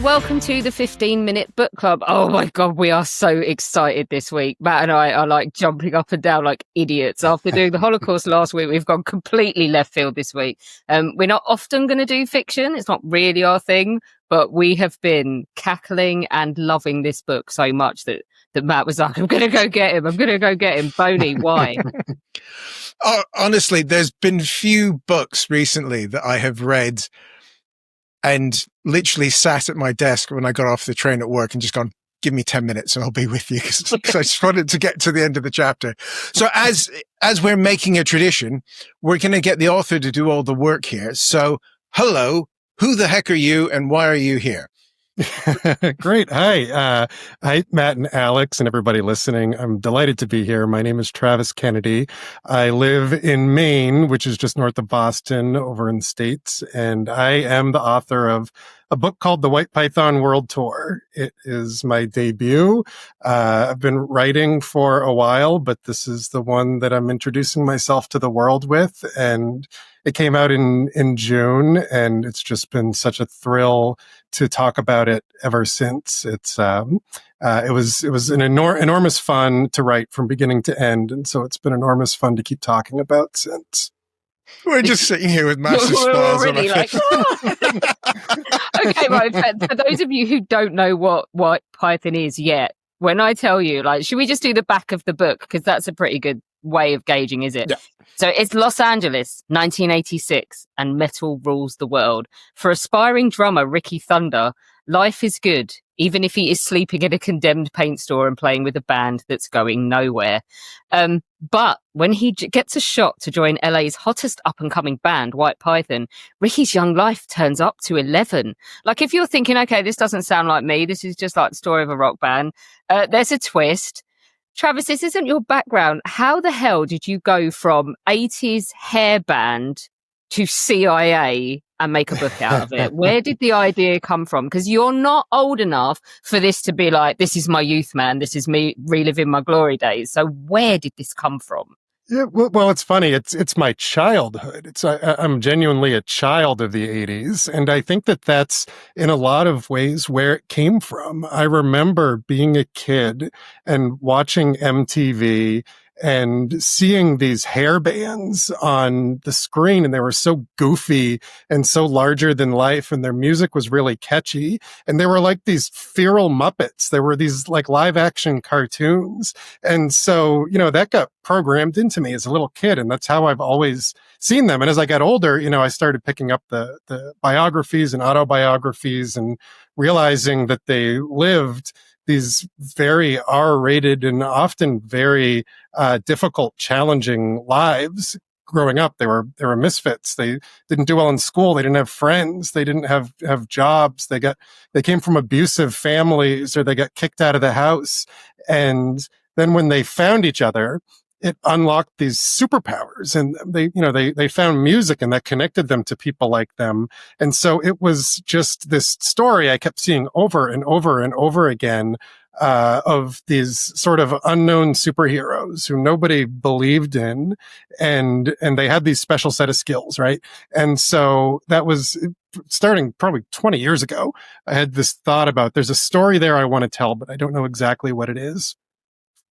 and welcome to the 15-minute book club. Oh my God, we are so excited this week. Matt and I are like jumping up and down like idiots. After doing the Holocaust last week, we've gone completely left field this week. We're not often going to do fiction. It's not really our thing, but we have been cackling and loving this book so much that Matt was like, I'm going to go get him. Boney, why? Honestly, there's been few books recently that I have read and literally sat at my desk when I got off the train at work and just gone, give me 10 minutes and I'll be with you, because I just wanted to get to the end of the chapter. So as we're making a tradition, we're going to get the author to do all the work here. So hello, who the heck are you and why are you here? Great. Hi, Matt and Alex and everybody listening. I'm delighted to be here. My name is Travis Kennedy. I live in Maine, which is just north of Boston over in the States. And I am the author of a book called The Whyte Python World Tour. It is my debut. I've been writing for a while, but this is the one that I'm introducing myself to the world with. And it came out in June, and it's just been such a thrill to talk about it ever since. It was an enormous fun to write from beginning to end, and so it's been enormous fun to keep talking about since. We're just sitting here with massive smiles on our face. Okay, right. For those of you who don't know what Python is yet, when I tell you, like, should we just do the back of the book? Because that's a pretty good way of gauging, is it? Yeah. So it's Los Angeles, 1986, and metal rules the world. For aspiring drummer Ricky Thunder, life is good, even if he is sleeping in a condemned paint store and playing with a band that's going nowhere. But when he gets a shot to join LA's hottest up-and-coming band, Whyte Python, Ricky's young life turns up to 11. Like, if you're thinking, okay, this doesn't sound like me, this is just like the story of a rock band, there's a twist. Travis, this isn't your background. How the hell did you go from 80s hair band to CIA and make a book out of it? Where did the idea come from? Because you're not old enough for this to be like, this is my youth, man. This is me reliving my glory days. So where did this come from? Yeah, well, it's funny. It's my childhood. I'm genuinely a child of the 80s. And I think that's in a lot of ways where it came from. I remember being a kid and watching MTV and seeing these hair bands on the screen, and they were so goofy and so larger than life, and their music was really catchy, and they were like these feral Muppets. They were these like live action cartoons. And so, that got programmed into me as a little kid, and that's how I've always seen them. And as I got older, I started picking up the biographies and autobiographies and realizing that they lived these very R-rated and often very difficult, challenging lives. Growing up, they were misfits. They didn't do well in school. They didn't have friends. They didn't have jobs. They came from abusive families, or they got kicked out of the house. And then when they found each other, it unlocked these superpowers, and they found music, and that connected them to people like them. And so it was just this story I kept seeing over and over and over again, of these sort of unknown superheroes who nobody believed in, and they had these special set of skills, right? And so that was starting probably 20 years ago. I had this thought about, there's a story there I want to tell, but I don't know exactly what it is.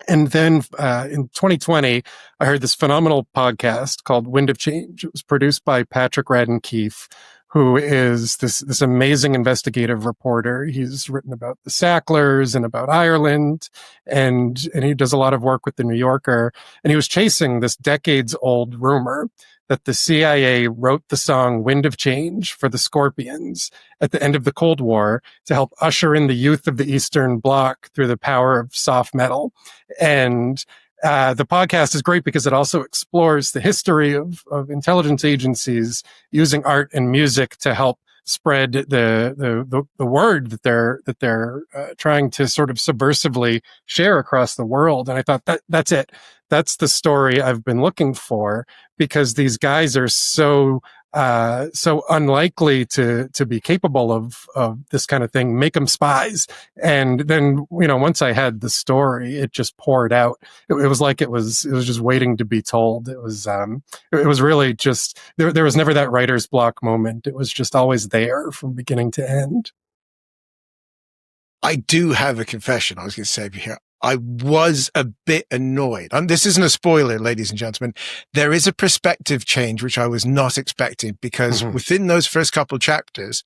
And then in 2020, I heard this phenomenal podcast called Wind of Change. It was produced by Patrick Radden Keefe, who is this amazing investigative reporter. He's written about the Sacklers and about Ireland, and he does a lot of work with the New Yorker. And he was chasing this decades-old rumor that the CIA wrote the song Wind of Change for the Scorpions at the end of the Cold War to help usher in the youth of the Eastern Bloc through the power of soft metal. And the podcast is great because it also explores the history of intelligence agencies using art and music to help spread the word that they're trying to sort of subversively share across the world. And I thought that's it. That's the story I've been looking for, because these guys are so unlikely to be capable of this kind of thing. Make them spies. And then, once I had the story, it just poured out. It was like it was just waiting to be told. It was really just, there was never that writer's block moment. It was just always there from beginning to end. I do have a confession I was going to say here. I was a bit annoyed. And this isn't a spoiler, ladies and gentlemen. There is a perspective change, which I was not expecting, because within those first couple chapters,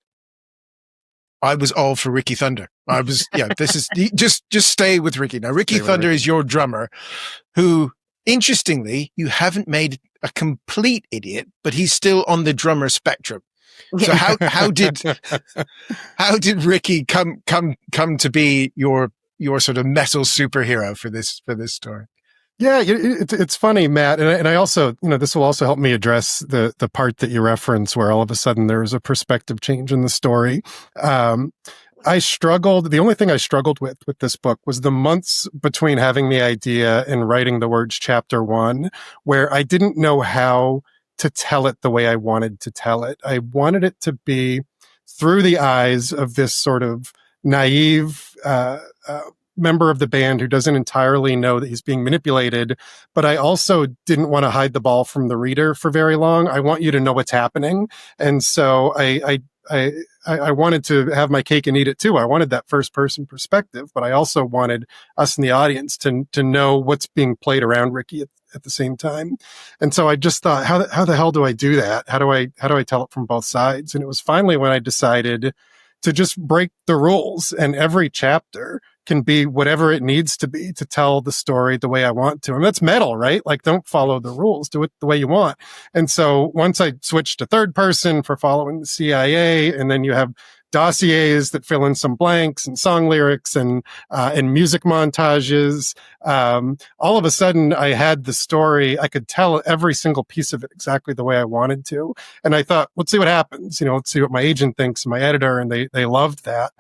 I was all for Ricky Thunder. I was, this is just stay with Ricky. Now, Ricky Thunder is your drummer who, interestingly, you haven't made a complete idiot, but he's still on the drummer spectrum. So how did Ricky come to be your sort of metal superhero for this story? Yeah, it's funny, Matt, and I also, this will also help me address the part that you reference where all of a sudden there was a perspective change in the story. The only thing I struggled with this book was the months between having the idea and writing the words chapter 1, where I didn't know how to tell it the way I wanted to tell it. I wanted it to be through the eyes of this sort of naive member of the band who doesn't entirely know that he's being manipulated, but I also didn't want to hide the ball from the reader for very long. I want you to know what's happening. And so I wanted to have my cake and eat it too. I wanted that first person perspective, but I also wanted us in the audience to know what's being played around Ricky at the same time. And so I just thought, how the hell do I do that? How do I tell it from both sides? And it was finally when I decided to just break the rules, and every chapter can be whatever it needs to be to tell the story the way I want to. And that's metal, right? Like, don't follow the rules, do it the way you want. And so once I switched to third person for following the CIA, and then you have dossiers that fill in some blanks and song lyrics and music montages. All of a sudden I had the story. I could tell every single piece of it exactly the way I wanted to. And I thought, let's see what happens. Let's see what my agent thinks, my editor, and they loved that.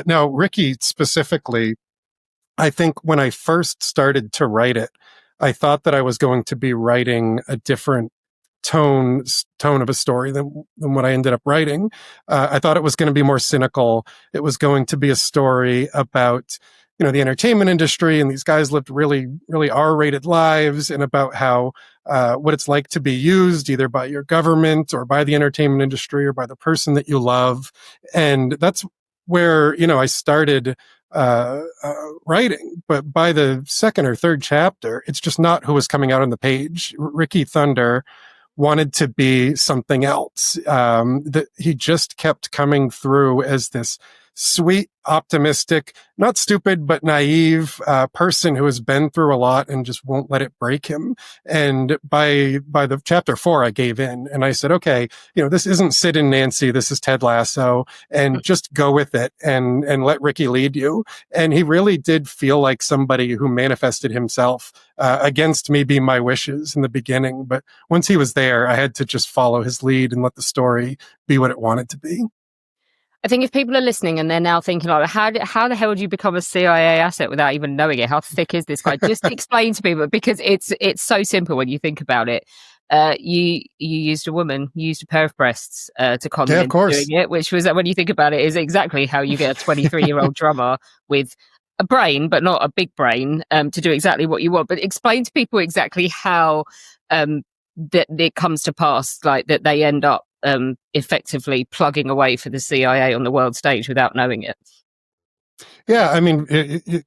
Now, Ricky specifically, I think when I first started to write it, I thought that I was going to be writing a different tone of a story than what I ended up writing. I thought it was going to be more cynical. It was going to be a story about, the entertainment industry, and these guys lived really, really R-rated lives, and about how, what it's like to be used either by your government or by the entertainment industry or by the person that you love. And that's where, I started writing. But by the second or third chapter, it's just not who was coming out on the page. Ricky Thunder wanted to be something else. That he just kept coming through as this sweet, optimistic, not stupid, but naive person who has been through a lot and just won't let it break him. And by the chapter 4, I gave in and I said, okay, this isn't Sid and Nancy. This is Ted Lasso, and just go with it and let Ricky lead you. And he really did feel like somebody who manifested himself against maybe my wishes in the beginning. But once he was there, I had to just follow his lead and let the story be what it wanted to be. I think if people are listening and they're now thinking, like, how the hell do you become a CIA asset without even knowing it? How thick is this guy? Just explain to people, because it's so simple when you think about it. You used a woman, you used a pair of breasts to con them into doing it, which was, when you think about it, is exactly how you get a 23-year-old drummer with a brain, but not a big brain, to do exactly what you want. But explain to people exactly how that it comes to pass, like that they end up effectively plugging away for the CIA on the world stage without knowing it. Yeah, I mean,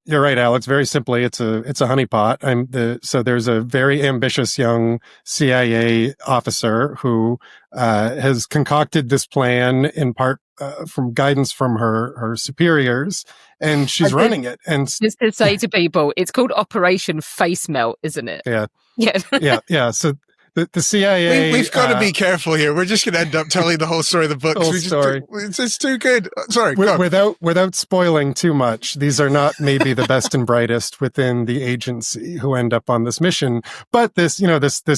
you're right, Alex. Very simply, it's a honeypot. So there's a very ambitious young CIA officer who has concocted this plan in part from guidance from her superiors, and she's running it. And just to say to people, it's called Operation Face Melt, isn't it? Yeah, yeah, yeah. So the CIA... We've got to be careful here. We're just going to end up telling the whole story of the book. It's too good. Sorry, without spoiling too much, these are not maybe the best and brightest within the agency who end up on this mission. But this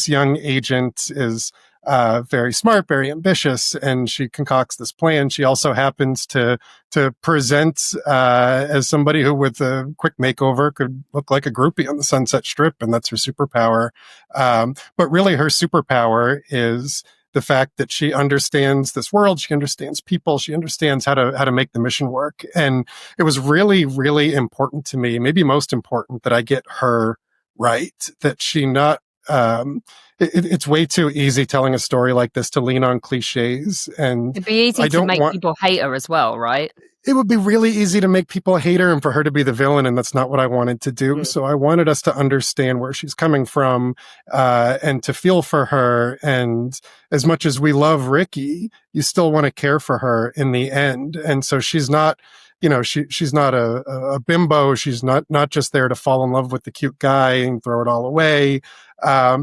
young agent is very smart, very ambitious, and she concocts this plan. She also happens to present as somebody who, with a quick makeover, could look like a groupie on the Sunset Strip, and that's her superpower. But really, her superpower is the fact that she understands this world, she understands people, she understands how to make the mission work. And it was really, really important to me, maybe most important, that I get her right, that she not it's way too easy telling a story like this to lean on cliches, and it'd be easy to make people hate her as well, right? it would be really easy to make people hate her and for her to be the villain, and that's not what I wanted to do. Mm. So I wanted us to understand where she's coming from, and to feel for her. And as much as we love Ricky, you still want to care for her in the end. And so she's not, she's not a bimbo. She's not just there to fall in love with the cute guy and throw it all away.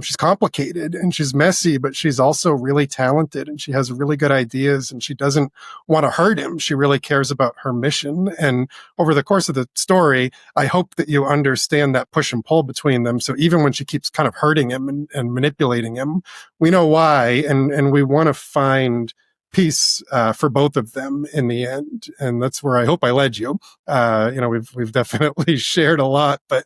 She's complicated and she's messy, but she's also really talented and she has really good ideas and she doesn't want to hurt him. She really cares about her mission. And over the course of the story, I hope that you understand that push and pull between them. So even when she keeps kind of hurting him and manipulating him, we know why. And we want to find peace for both of them in the end. And that's where I hope I led you. We've definitely shared a lot, but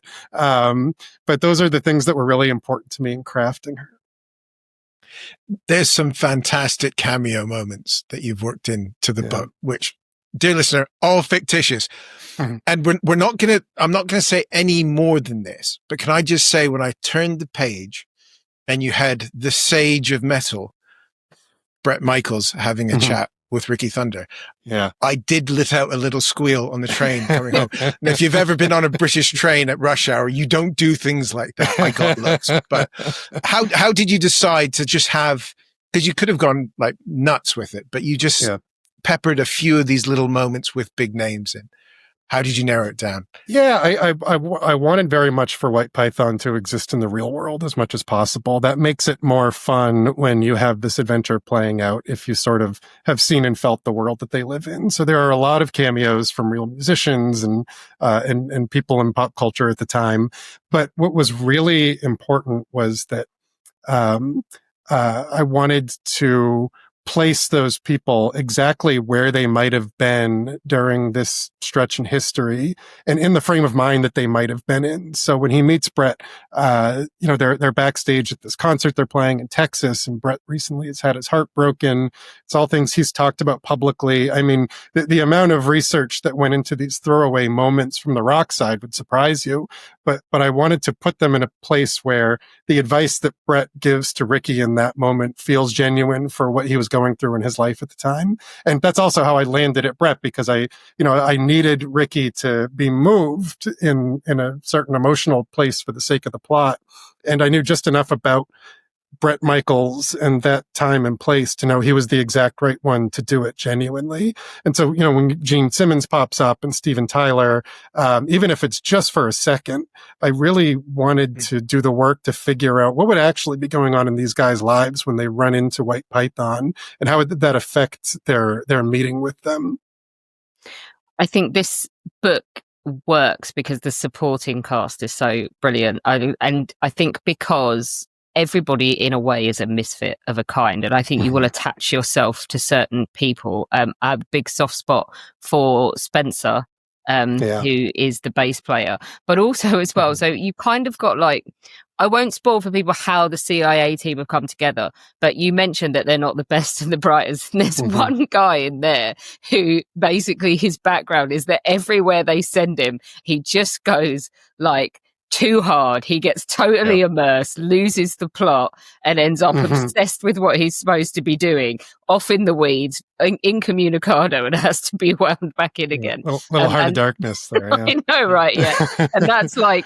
those are the things that were really important to me in crafting her. There's some fantastic cameo moments that you've worked into the book, which, dear listener, all fictitious. Mm-hmm. And I'm not going to say any more than this, but can I just say when I turned the page and you had the Sage of Metal, Bret Michaels, having a chat with Ricky Thunder. Yeah. I did let out a little squeal on the train coming home. And if you've ever been on a British train at rush hour, you don't do things like that. I got looks. But how did you decide to just have, because you could have gone like nuts with it, but you just peppered a few of these little moments with big names in. How did you narrow it down? Yeah, I wanted very much for White Python to exist in the real world as much as possible. That makes it more fun when you have this adventure playing out, if you sort of have seen and felt the world that they live in. So there are a lot of cameos from real musicians and people in pop culture at the time. But what was really important was that I wanted to place those people exactly where they might have been during this stretch in history and in the frame of mind that they might have been in. So when he meets Bret, they're backstage at this concert they're playing in Texas, and Bret recently has had his heart broken. It's all things he's talked about publicly. I mean, the amount of research that went into these throwaway moments from the rock side would surprise you. But I wanted to put them in a place where the advice that Bret gives to Ricky in that moment feels genuine for what he was going through in his life at the time. And that's also how I landed at Bret, because I needed Ricky to be moved in a certain emotional place for the sake of the plot. And I knew just enough about Bret Michaels and that time and place to know he was the exact right one to do it genuinely. And so, when Gene Simmons pops up and Steven Tyler, even if it's just for a second, I really wanted to do the work to figure out what would actually be going on in these guys' lives when they run into White Python, and how would that affect their meeting with them. I think this book works because the supporting cast is so brilliant. And I think because everybody in a way is a misfit of a kind, and I think you will attach yourself to certain people. I have a big soft spot for Spencer, who is the bass player, but also as well, so you kind of got like, I won't spoil for people how the CIA team have come together, but you mentioned that they're not the best and the brightest. And there's one guy in there who basically his background is that everywhere they send him, he just goes like too hard. He gets totally immersed, loses the plot, and ends up obsessed with what he's supposed to be doing, off in the weeds, incommunicado, and has to be wound back in again. Little Heart of Darkness there. Yeah. I know, right? Yeah. And that's like,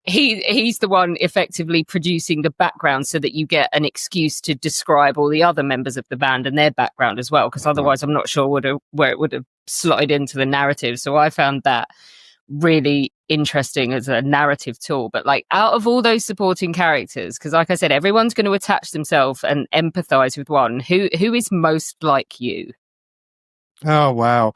he's the one effectively producing the background so that you get an excuse to describe all the other members of the band and their background as well, because otherwise I'm not sure where it would have slotted into the narrative. So I found that really interesting as a narrative tool. But like, out of all those supporting characters, because like I said, everyone's going to attach themselves and empathize with one, who is most like you? Oh, wow.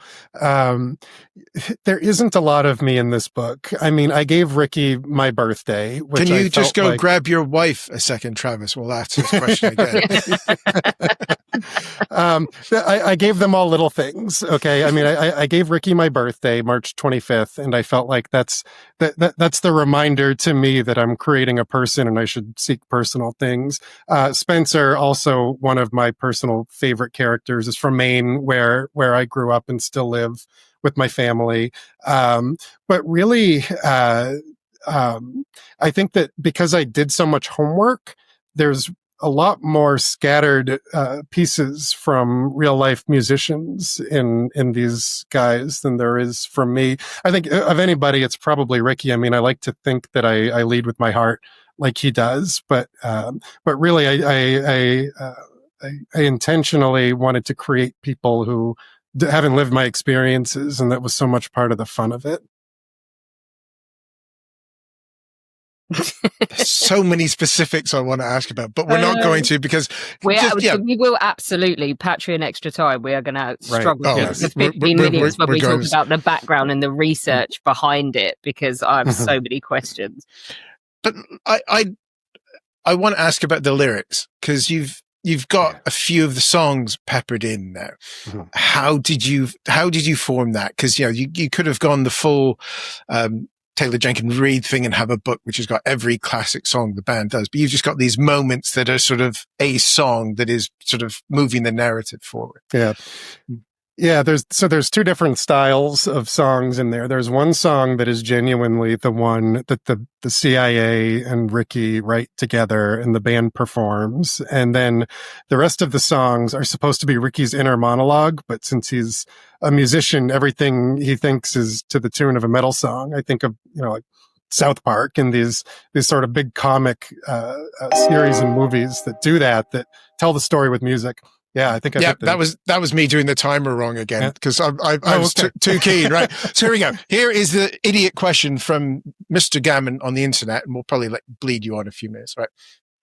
There isn't a lot of me in this book. I mean, I gave Ricky my birthday. Which Can you just go grab your wife a second, Travis? We'll ask this question again. I gave them all little things. Okay. I mean, I gave Ricky my birthday, March 25th, and I felt like that's the reminder to me that I'm creating a person and I should seek personal things. Spencer, also one of my personal favorite characters, is from Maine, where I grew up and still live with my family. But really, I think that because I did so much homework, there's a lot more scattered pieces from real life musicians in these guys than there is from me. I think of anybody, it's probably Ricky. I mean, I like to think that I lead with my heart like he does, but really I intentionally wanted to create people who haven't lived my experiences, and that was so much part of the fun of it. There's so many specifics I want to ask about, but we're not going to, because we will absolutely Patreon extra time. We are going to struggle right. the 15 minutes when we talk about the background and the research behind it, because I have so many questions. But I want to ask about the lyrics, because you've got a few of the songs peppered in there. Mm-hmm. How did you form that? Because you could have gone the full Taylor Jenkins Reid thing and have a book which has got every classic song the band does, but you've just got these moments that are sort of a song that is sort of moving the narrative forward. Yeah, there's two different styles of songs in there. There's one song that is genuinely the one that the CIA and Ricky write together and the band performs. And then the rest of the songs are supposed to be Ricky's inner monologue, but since he's a musician, everything he thinks is to the tune of a metal song. I think of, like South Park and these sort of big comic series and movies that do that tell the story with music. Yeah, I think that was me doing the timer wrong again, because I was too keen, right? So here we go. Here is the idiot question from Mr. Gammon on the internet, and we'll probably bleed you on a few minutes, right?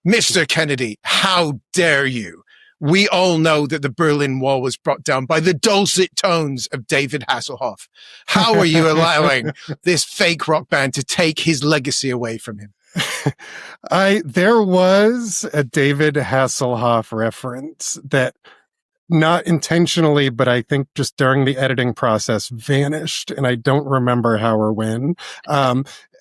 Mr. Kennedy, how dare you? We all know that the Berlin Wall was brought down by the dulcet tones of David Hasselhoff. How are you allowing this fake rock band to take his legacy away from him? There was a David Hasselhoff reference that, not intentionally, but I think just during the editing process, vanished, and I don't remember how or when.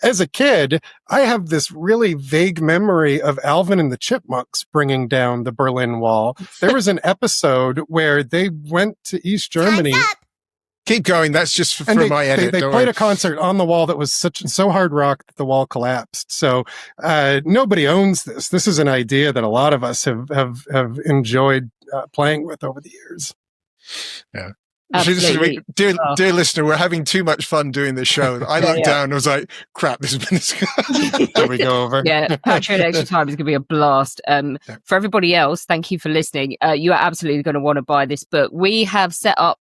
As a kid, I have this really vague memory of Alvin and the Chipmunks bringing down the Berlin Wall. There was an episode where they went to East Germany. Keep going. That's just for my edit. They played a concert on the wall that was so hard rock that the wall collapsed. So nobody owns this. This is an idea that a lot of us have enjoyed playing with over the years. Yeah. Dear listener, we're having too much fun doing this show. I looked down and was like, crap, this has been there we go over. Yeah, Patreon extra time is going to be a blast. For everybody else, thank you for listening. You are absolutely going to want to buy this book. We have set up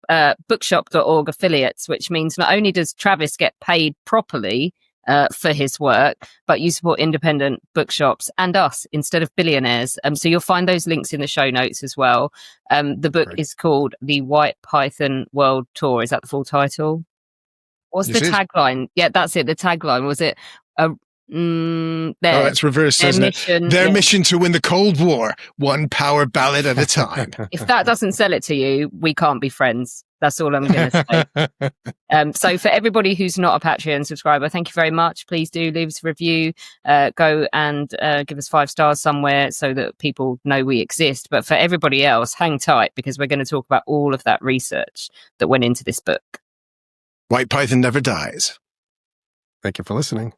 bookshop.org affiliates, which means not only does Travis get paid properly for his work, but you support independent bookshops and us instead of billionaires. So you'll find those links in the show notes as well. The book is called The Whyte Python World Tour. Is that the full title? What's the tagline? Yeah, that's it. The tagline, was it? It's reversed, isn't it? Their mission to win the Cold War, one power ballad at a time. If that doesn't sell it to you, we can't be friends. That's all I'm going to say. So for everybody who's not a Patreon subscriber, thank you very much. Please do leave us a review. Go and give us 5 stars somewhere so that people know we exist. But for everybody else, hang tight, because we're going to talk about all of that research that went into this book. White Python Never Dies. Thank you for listening.